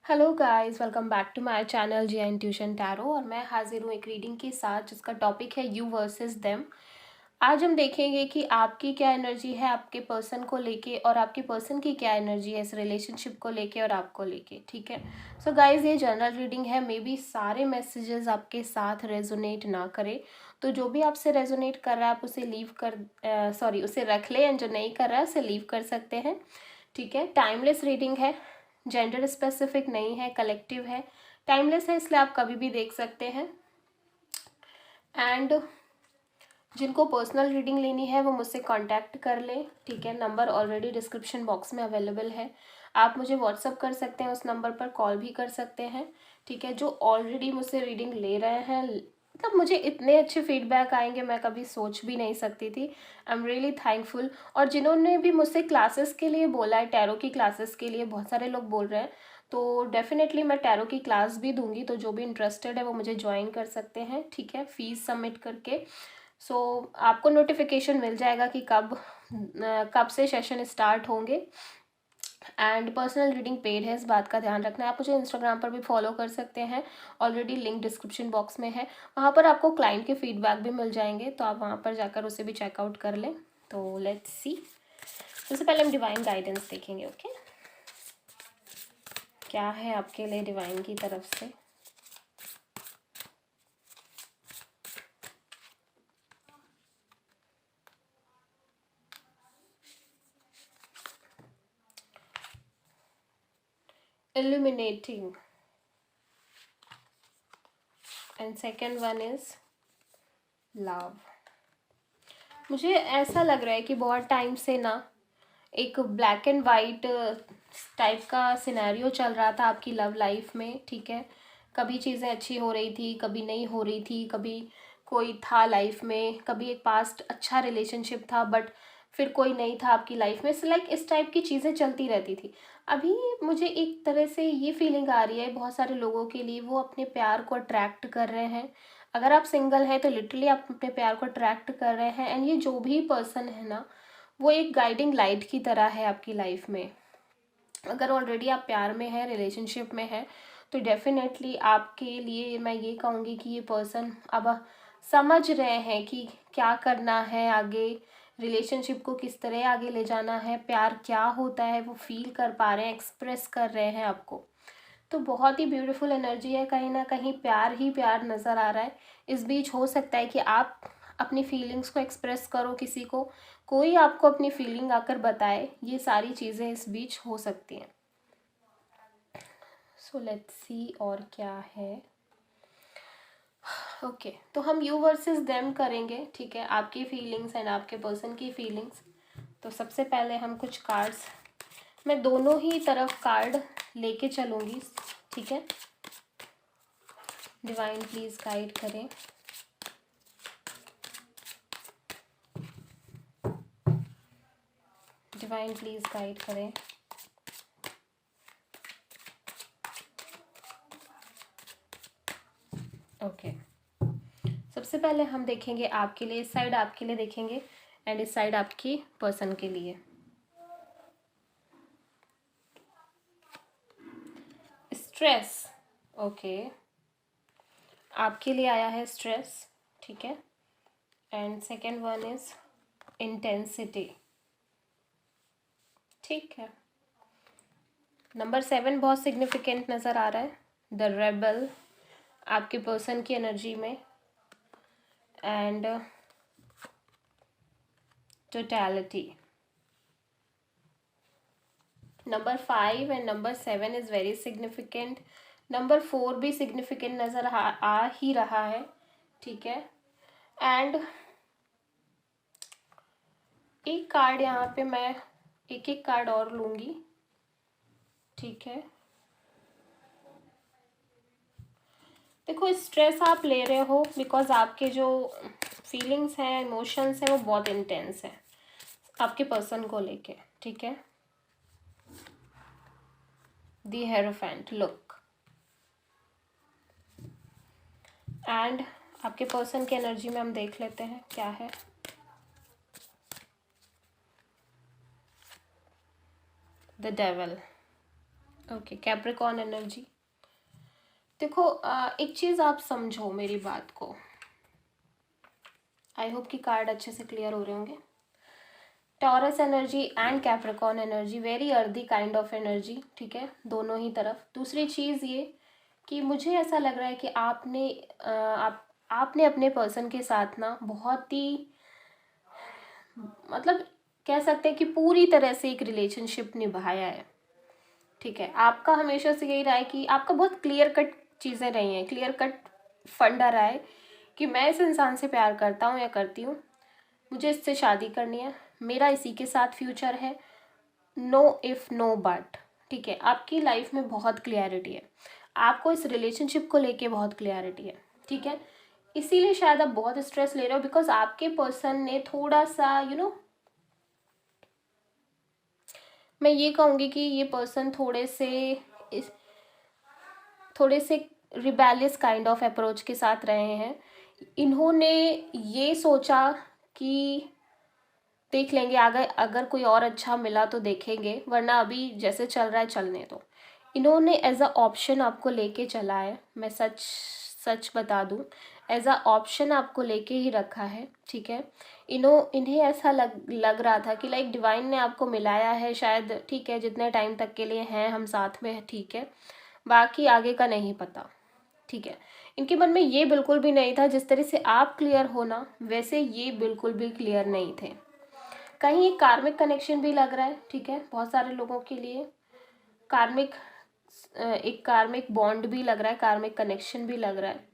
Hello guys, welcome back to my channel G intuition tarot. और मैं हाजिर हूँ एक रीडिंग के साथ जिसका टॉपिक है यू वर्सेस देम। आज हम देखेंगे कि आपकी क्या एनर्जी है आपके पर्सन को लेके और आपके पर्सन की क्या एनर्जी है इस रिलेशनशिप को लेके और आपको लेके। ठीक है, सो गाइस ये जनरल रीडिंग है। मे बी सारे मैसेजेस आपके साथ रेजोनेट ना करे, तो जो भी आपसे रेजोनेट कर रहा है आप उसे लीव कर उसे रख ले, एंड जो नहीं कर रहा है उसे लीव कर सकते हैं। ठीक है, टाइमलेस रीडिंग है, जेंडर स्पेसिफिक नहीं है, कलेक्टिव है, टाइमलेस है, इसलिए आप कभी भी देख सकते हैं। एंड जिनको पर्सनल रीडिंग लेनी है वो मुझसे कांटेक्ट कर लें। ठीक है, नंबर ऑलरेडी डिस्क्रिप्शन बॉक्स में अवेलेबल है। आप मुझे व्हाट्सअप कर सकते हैं, उस नंबर पर कॉल भी कर सकते हैं। ठीक है, जो ऑलरेडी मुझसे रीडिंग ले रहे हैं, मतलब मुझे इतने अच्छे फीडबैक आएंगे मैं कभी सोच भी नहीं सकती थी। I am really thankful. और जिन्होंने भी मुझसे क्लासेस के लिए बोला है, टैरो की क्लासेस के लिए बहुत सारे लोग बोल रहे हैं, तो डेफिनेटली मैं टैरो की क्लास भी दूंगी। तो जो भी इंटरेस्टेड है वो मुझे ज्वाइन कर सकते हैं। ठीक है, फीस सबमिट करके। आपको नोटिफिकेशन मिल जाएगा कि कब से सेशन स्टार्ट होंगे। एंड पर्सनल रीडिंग पेड है, इस बात का ध्यान रखना है। आप मुझे इंस्टाग्राम पर भी फॉलो कर सकते हैं, ऑलरेडी लिंक डिस्क्रिप्शन बॉक्स में है। वहाँ पर आपको क्लाइंट के फीडबैक भी मिल जाएंगे, तो आप वहाँ पर जाकर उसे भी चेकआउट कर लें। तो लेट्स सी, सबसे पहले हम डिवाइन गाइडेंस देखेंगे। ओके, क्या है आपके लिए डिवाइन की तरफ से। illuminating and second one is love। मुझे ऐसा लग रहा है कि बहुत टाइम से ना एक ब्लैक एंड वाइट टाइप का सिनेरियो चल रहा था आपकी लव लाइफ में। ठीक है, कभी चीज़ें अच्छी हो रही थी, कभी नहीं हो रही थी, कभी कोई था लाइफ में, कभी एक पास्ट अच्छा रिलेशनशिप था बट फिर कोई नहीं था आपकी लाइफ में। लाइक इस टाइप की चीज़ें चलती रहती थी। अभी मुझे एक तरह से ये फीलिंग आ रही है बहुत सारे लोगों के लिए, वो अपने प्यार को अट्रैक्ट कर रहे हैं। अगर आप सिंगल हैं तो लिटरली आप अपने प्यार को अट्रैक्ट कर रहे हैं। एंड ये जो भी पर्सन है ना, वो एक गाइडिंग लाइट की तरह है आपकी लाइफ में। अगर ऑलरेडी आप प्यार में है, रिलेशनशिप में है, तो डेफिनेटली आपके लिए मैं ये कहूँगी कि ये पर्सन अब समझ रहे हैं कि क्या करना है आगे, रिलेशनशिप को किस तरह आगे ले जाना है, प्यार क्या होता है वो फील कर पा रहे हैं, एक्सप्रेस कर रहे हैं आपको। तो बहुत ही ब्यूटीफुल एनर्जी है, कहीं ना कहीं प्यार ही प्यार नज़र आ रहा है। इस बीच हो सकता है कि आप अपनी फीलिंग्स को एक्सप्रेस करो किसी को, कोई आपको अपनी फीलिंग आकर बताए, ये सारी चीज़ें इस बीच हो सकती हैं। सो लेट्स सी और क्या है। ओके, तो हम यू वर्सेस देम करेंगे। ठीक है, आपकी फीलिंग्स एंड आपके पर्सन की फीलिंग्स। तो सबसे पहले हम कुछ कार्ड्स, मैं दोनों ही तरफ कार्ड लेके चलूँगी। ठीक है, डिवाइन प्लीज़ गाइड करें। डिवाइन प्लीज़ गाइड करें। ओके, सबसे पहले हम देखेंगे आपके लिए, इस साइड आपके लिए देखेंगे एंड इस साइड आपकी पर्सन के लिए। स्ट्रेस, ओके, आपके लिए आया है स्ट्रेस। ठीक है, and second one is intensity. ठीक है, नंबर 7 बहुत सिग्निफिकेंट नज़र आ रहा है, द रेबल आपके पर्सन की एनर्जी में, and totality. Number 5 and number 7 is very significant. Number 4 भी सिग्निफिकेंट नज़र आ ही रहा है। ठीक है, एंड एक कार्ड यहाँ पे मैं एक एक कार्ड और लूँगी। ठीक है, देखो स्ट्रेस आप ले रहे हो बिकॉज आपके जो फीलिंग्स हैं, इमोशंस हैं, वो बहुत इंटेंस है आपके पर्सन को लेके। ठीक है, दी हेरोफेंट लुक, एंड आपके पर्सन की एनर्जी में हम देख लेते हैं क्या है। The devil, okay, Capricorn energy. देखो एक चीज़ आप समझो मेरी बात को। आई होप कि कार्ड अच्छे से क्लियर हो रहे होंगे। Taurus energy and Capricorn energy, very earthy kind of energy, ठीक है, दोनों ही तरफ। दूसरी चीज़ ये कि मुझे ऐसा लग रहा है कि आपने अपने पर्सन के साथ ना बहुत ही, मतलब कह सकते हैं कि पूरी तरह से एक रिलेशनशिप निभाया है, ठीक है। आपका हमेशा से यही रहा है कि आपका बहुत क्लियर कट चीज़ें रही हैं, क्लियर कट फंडा रहा है कि मैं इस इंसान से प्यार करता हूँ या करती हूँ, मुझे इससे शादी करनी है, मेरा इसी के साथ फ्यूचर है, नो इफ़ नो बट, ठीक है। आपकी लाइफ में बहुत क्लियरिटी है, आपको इस रिलेशनशिप को लेके बहुत क्लियरिटी है, ठीक है। इसीलिए शायद आप बहुत स्ट्रेस ले रहे हो, बिकॉज आपके पर्सन ने थोड़ा सा मैं ये कहूँगी कि ये पर्सन थोड़े से रिबेलियस काइंड ऑफ अप्रोच के साथ रहे हैं। इन्होंने ये सोचा कि देख लेंगे आगे, अगर कोई और अच्छा मिला तो देखेंगे, वरना अभी जैसे चल रहा है चलने दो। इन्होंने एज अ ऑप्शन आपको लेके चला है, मैं सच सच बता दूं, एज अ ऑप्शन आपको लेके ही रखा है, ठीक है। इन्हें ऐसा लग रहा था कि लाइक डिवाइन ने आपको मिलाया है शायद, ठीक है, जितने टाइम तक के लिए हैं हम साथ में, ठीक है, बाकी आगे का नहीं पता, ठीक है। इनके मन में ये बिल्कुल भी नहीं था, जिस तरह से आप क्लियर हो ना, वैसे ये बिल्कुल भी क्लियर नहीं थे। कहीं एक कार्मिक कनेक्शन भी लग रहा है, ठीक है, बहुत सारे लोगों के लिए कार्मिक एक कार्मिक बॉन्ड भी लग रहा है, कार्मिक कनेक्शन भी लग रहा है।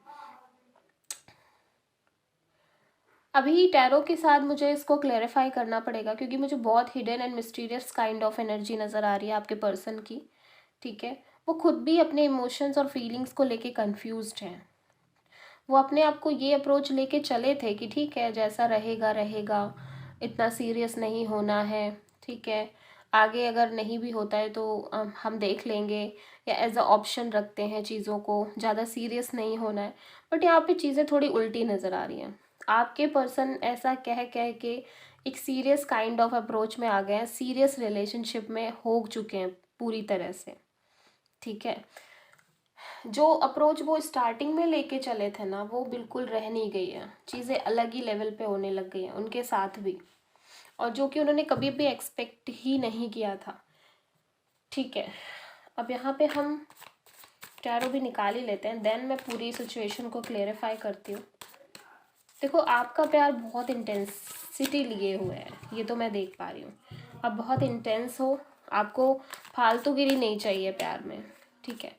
अभी टैरो के साथ मुझे इसको क्लेरिफाई करना पड़ेगा, क्योंकि मुझे बहुत hidden and mysterious kind of energy नज़र आ रही है आपके पर्सन की, ठीक है। वो खुद भी अपने इमोशंस और फीलिंग्स को लेके कंफ्यूज्ड हैं। वो अपने आप को ये अप्रोच लेके चले थे कि ठीक है, जैसा रहेगा रहेगा, इतना सीरियस नहीं होना है, ठीक है, आगे अगर नहीं भी होता है तो हम देख लेंगे, या एज अ ऑप्शन रखते हैं चीज़ों को, ज़्यादा सीरियस नहीं होना है। बट यहाँ पे चीज़ें थोड़ी उल्टी नज़र आ रही हैं। आपके पर्सन ऐसा कह कह के एक सीरियस काइंड ऑफ अप्रोच में आ गए हैं, सीरियस रिलेशनशिप में हो चुके हैं पूरी तरह से, ठीक है। जो अप्रोच वो स्टार्टिंग में लेके चले थे ना, वो बिल्कुल रह नहीं गई है, चीज़ें अलग ही लेवल पे होने लग गई हैं उनके साथ भी, और जो कि उन्होंने कभी भी एक्सपेक्ट ही नहीं किया था, ठीक है। अब यहाँ पे हम टैरो भी निकाल ही लेते हैं, देन मैं पूरी सिचुएशन को क्लेरिफाई करती हूँ। देखो आपका प्यार बहुत इंटेंसिटी लिए हुए है, ये तो मैं देख पा रही हूँ। आप बहुत इंटेंस हो, आपको फालतूगिरी नहीं चाहिए प्यार में, ठीक है।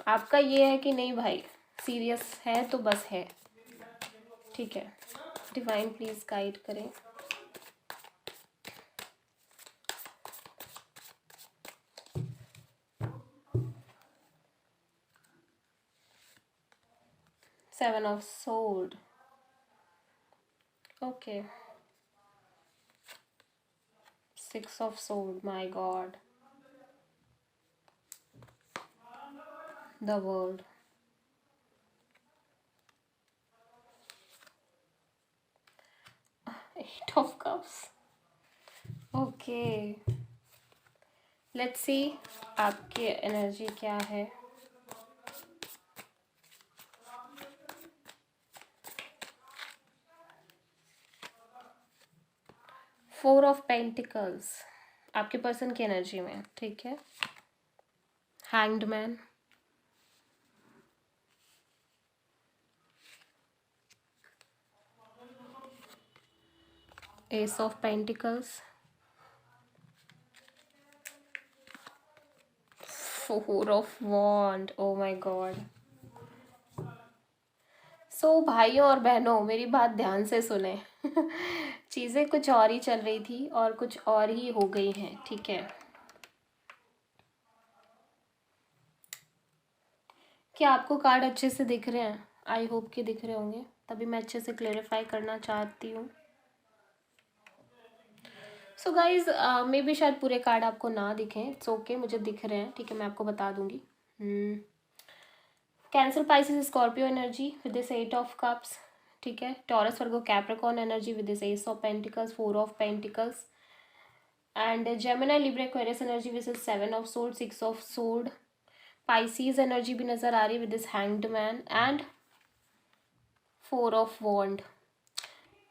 आपका ये है कि नहीं भाई, सीरियस है तो बस है, ठीक है। डिवाइन प्लीज गाइड करें। Seven of sword, okay, six of sword, my god, the world, eight of cups, okay. Let's see आपकी एनर्जी क्या है। फोर ऑफ पेंटिकल्स आपके पर्सन की एनर्जी में, ठीक है। Hanged man, ace of pentacles, four of wand, oh my god. So भाइयों और बहनों मेरी बात ध्यान से सुने। चीज़ें कुछ और ही चल रही थी और कुछ और ही हो गई हैं, ठीक है। क्या आपको कार्ड अच्छे से दिख रहे हैं? आई होप कि दिख रहे होंगे, तभी मैं अच्छे से क्लेरिफाई करना चाहती हूँ। सो गाइज मे भी शायद पूरे कार्ड आपको ना दिखें, इट्स ओके, मुझे दिख रहे हैं, ठीक है, मैं आपको बता दूंगी। Cancer Pisces Scorpio energy with this eight of cups, ठीक है। Taurus Virgo Capricorn energy with this ace of pentacles, four of pentacles, and Gemini Libra Aquarius energy which is 7 of sword, 6 of sword, Pisces energy भी नजर आ रही है with this hanged man and 4 of wand,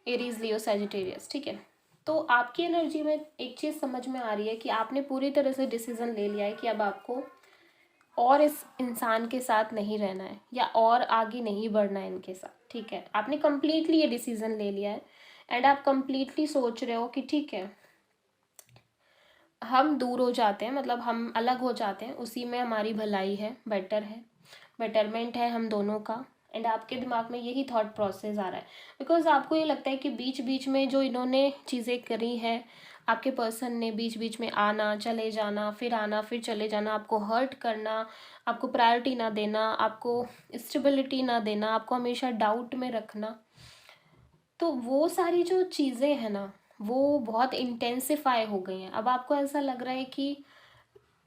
Aries Leo Sagittarius. ठीक है, तो आपकी energy में एक चीज़ समझ में आ रही है कि आपने पूरी तरह से डिसीजन ले लिया है कि अब आपको और इस इंसान के साथ नहीं रहना है या और आगे नहीं बढ़ना है इनके साथ। ठीक है, आपने कम्प्लीटली ये डिसीजन ले लिया है एंड आप कम्प्लीटली सोच रहे हो कि ठीक है हम दूर हो जाते हैं, मतलब हम अलग हो जाते हैं, उसी में हमारी भलाई है, बेटर है, बेटरमेंट है हम दोनों का। एंड आपके दिमाग में यही थॉट प्रोसेस आ रहा है बिकॉज आपको ये लगता है कि बीच बीच में जो इन्होंने चीज़ें करी हैं, आपके पर्सन ने बीच बीच में आना चले जाना, फिर आना फिर चले जाना, आपको हर्ट करना, आपको प्रायोरिटी ना देना, आपको स्टेबिलिटी ना देना, आपको हमेशा डाउट में रखना, तो वो सारी जो चीज़ें हैं ना वो बहुत इंटेंसिफाई हो गई हैं। अब आपको ऐसा लग रहा है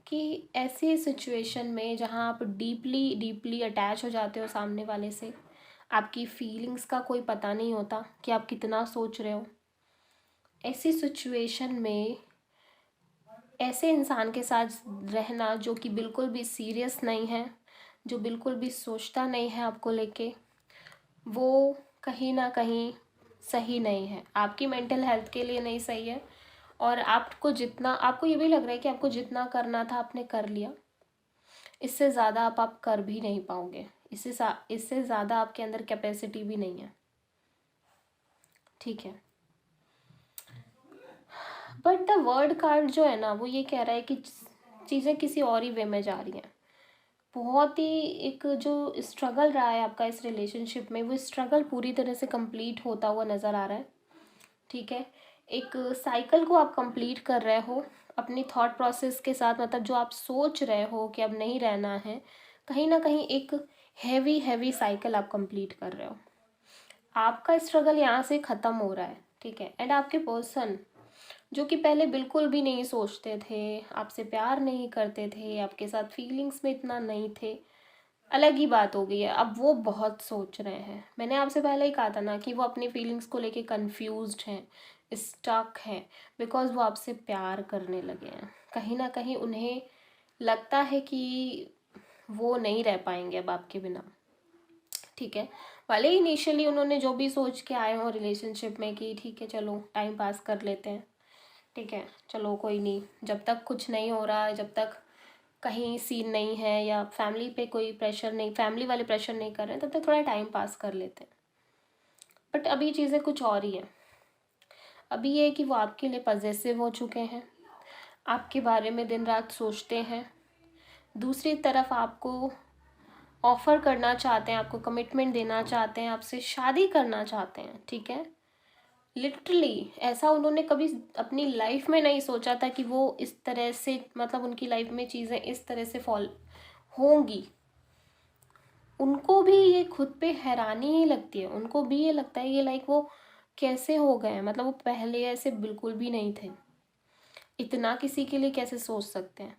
कि ऐसे सिचुएशन में जहाँ आप डीपली डीपली अटैच हो जाते हो सामने वाले से, आपकी फीलिंग्स का कोई पता नहीं होता कि आप कितना सोच रहे हो, ऐसी सिचुएशन में ऐसे इंसान के साथ रहना जो कि बिल्कुल भी सीरियस नहीं है, जो बिल्कुल भी सोचता नहीं है आपको लेके, वो कहीं ना कहीं सही नहीं है, आपकी मेंटल हेल्थ के लिए नहीं सही है। और आपको जितना, आपको ये भी लग रहा है कि आपको जितना करना था आपने कर लिया, इससे ज़्यादा आप कर भी नहीं पाओगे, इससे ज़्यादा आपके अंदर कैपेसिटी भी नहीं है। ठीक है, बट द वर्ड कार्ड जो है ना वो ये कह रहा है कि चीज़ें किसी और ही वे में जा रही हैं। बहुत ही एक जो स्ट्रगल रहा है आपका इस रिलेशनशिप में, वो स्ट्रगल पूरी तरह से कंप्लीट होता हुआ नज़र आ रहा है। ठीक है, एक साइकिल को आप कंप्लीट कर रहे हो अपनी थॉट प्रोसेस के साथ, मतलब जो आप सोच रहे हो कि अब नहीं रहना है, कहीं ना कहीं एक हैवी हैवी साइकिल आप कंप्लीट कर रहे हो। आपका स्ट्रगल यहाँ से ख़त्म हो रहा है। ठीक है, एंड आपके पर्सन जो कि पहले बिल्कुल भी नहीं सोचते थे, आपसे प्यार नहीं करते थे, आपके साथ फीलिंग्स में इतना नहीं थे, अलग ही बात हो गई है, अब वो बहुत सोच रहे हैं। मैंने आपसे पहले ही कहा था ना कि वो अपनी फीलिंग्स को लेके कंफ्यूज्ड हैं, स्टक हैं, बिकॉज वो आपसे प्यार करने लगे हैं। कहीं ना कहीं उन्हें लगता है कि वो नहीं रह पाएंगे अब आपके बिना। ठीक है, भले ही इनिशियली उन्होंने जो भी सोच के आए हों रिलेशनशिप में कि ठीक है चलो टाइम पास कर लेते हैं, ठीक है चलो कोई नहीं, जब तक कुछ नहीं हो रहा है, जब तक कहीं सीन नहीं है या फैमिली पे कोई प्रेशर नहीं, फैमिली वाले प्रेशर नहीं कर रहे हैं, तब तक थोड़ा टाइम पास कर लेते हैं। बट अभी चीज़ें कुछ और ही हैं। अभी ये है कि वो आपके लिए पजेसिव हो चुके हैं, आपके बारे में दिन रात सोचते हैं, दूसरी तरफ आपको ऑफ़र करना चाहते हैं, आपको कमिटमेंट देना चाहते हैं, आपसे शादी करना चाहते हैं। ठीक है, लिटरली ऐसा उन्होंने कभी अपनी लाइफ में नहीं सोचा था कि वो इस तरह से, मतलब उनकी लाइफ में चीज़ें इस तरह से फॉल होंगी। उनको भी ये खुद पे हैरानी ही लगती है, उनको भी ये लगता है ये लाइक वो कैसे हो गए हैं, मतलब वो पहले ऐसे बिल्कुल भी नहीं थे, इतना किसी के लिए कैसे सोच सकते हैं,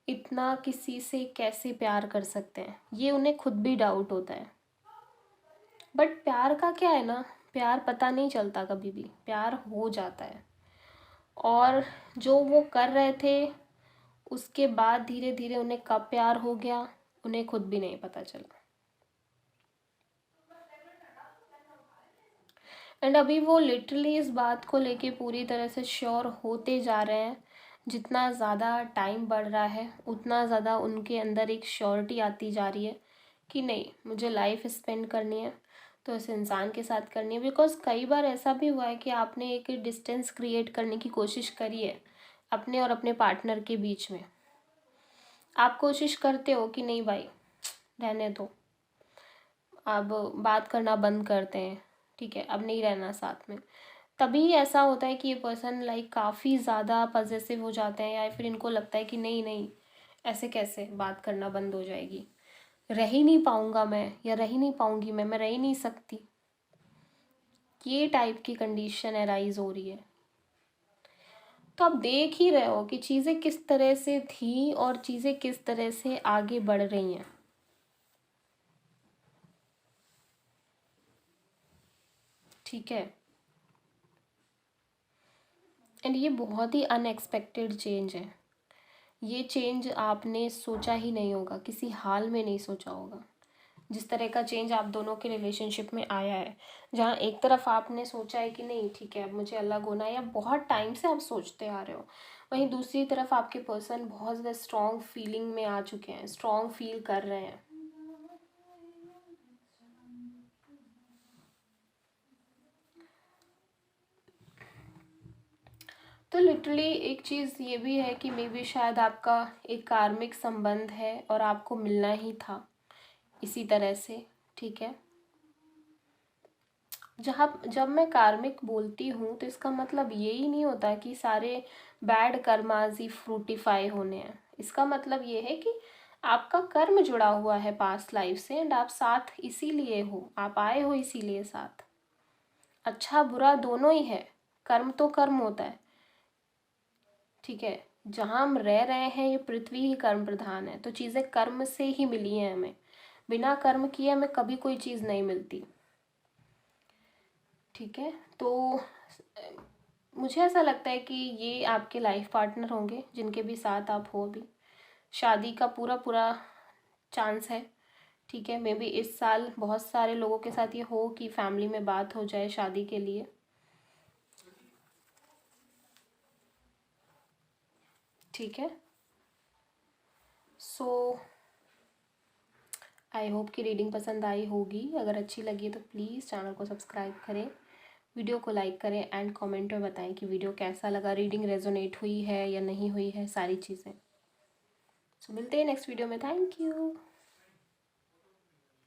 इतना किसी से कैसे प्यार कर सकते हैं, ये उन्हें खुद भी डाउट होता है। बट प्यार का क्या है ना, प्यार पता नहीं चलता, कभी भी प्यार हो जाता है। और जो वो कर रहे थे उसके बाद धीरे धीरे उन्हें कब प्यार हो गया उन्हें खुद भी नहीं पता चला। एंड अभी वो लिटरली इस बात को लेके पूरी तरह से श्योर होते जा रहे हैं, जितना ज़्यादा टाइम बढ़ रहा है उतना ज़्यादा उनके अंदर एक श्योरिटी आती जा रही है कि नहीं मुझे लाइफ स्पेंड करनी है तो इस इंसान के साथ करनी है। बिकॉज कई बार ऐसा भी हुआ है कि आपने एक डिस्टेंस क्रिएट करने की कोशिश करी है अपने और अपने पार्टनर के बीच में, आप कोशिश करते हो कि नहीं भाई रहने दो, अब बात करना बंद करते हैं, ठीक है अब नहीं रहना साथ में, तभी ऐसा होता है कि ये पर्सन लाइक काफ़ी ज़्यादा पजेसिव हो जाते हैं, या फिर इनको लगता है कि नहीं नहीं ऐसे कैसे बात करना बंद हो जाएगी, रह ही नहीं पाऊंगा मैं या रह ही नहीं पाऊंगी मैं रह ही नहीं सकती, ये टाइप की कंडीशन एराइज हो रही है। तो आप देख ही रहे हो कि चीज़ें किस तरह से थी और चीज़ें किस तरह से आगे बढ़ रही हैं। ठीक है, एंड ये बहुत ही अनएक्सपेक्टेड चेंज है। ये चेंज आपने सोचा ही नहीं होगा, किसी हाल में नहीं सोचा होगा। जिस तरह का चेंज आप दोनों के रिलेशनशिप में आया है, जहाँ एक तरफ आपने सोचा है कि नहीं ठीक है अब मुझे अलग होना है, या बहुत टाइम से आप सोचते आ रहे हो, वहीं दूसरी तरफ आपके पर्सन बहुत ज़्यादा स्ट्रॉन्ग फीलिंग में आ चुके हैं, स्ट्रॉन्ग फील कर रहे हैं। तो लिटरली एक चीज़ ये भी है कि मे बी शायद आपका एक कार्मिक संबंध है और आपको मिलना ही था इसी तरह से, ठीक है। जब मैं कार्मिक बोलती हूँ तो इसका मतलब ये ही नहीं होता कि सारे बैड कर्मास ही फ्रूटिफाई होने हैं। इसका मतलब ये है कि आपका कर्म जुड़ा हुआ है पास्ट लाइफ से, एंड आप साथ इसीलिए हो, आप आए हो इसीलिए साथ। अच्छा बुरा दोनों ही है, कर्म तो कर्म होता है, ठीक है। जहाँ हम रह रहे हैं ये पृथ्वी ही कर्म प्रधान है, तो चीज़ें कर्म से ही मिली हैं हमें। बिना कर्म किए हमें कभी कोई चीज़ नहीं मिलती, ठीक है। तो मुझे ऐसा लगता है कि ये आपके लाइफ पार्टनर होंगे जिनके भी साथ आप हो अभी। शादी का पूरा पूरा चांस है, ठीक है। मे बी इस साल बहुत सारे लोगों के साथ ये हो कि फैमिली में बात हो जाए शादी के लिए, ठीक है। सो आई होप कि रीडिंग पसंद आई होगी। अगर अच्छी लगी है तो प्लीज़ चैनल को सब्सक्राइब करें, वीडियो को लाइक करें एंड कमेंट में बताएं कि वीडियो कैसा लगा, रीडिंग रेजोनेट हुई है या नहीं हुई है, सारी चीज़ें। सो मिलते हैं नेक्स्ट वीडियो में। Thank you.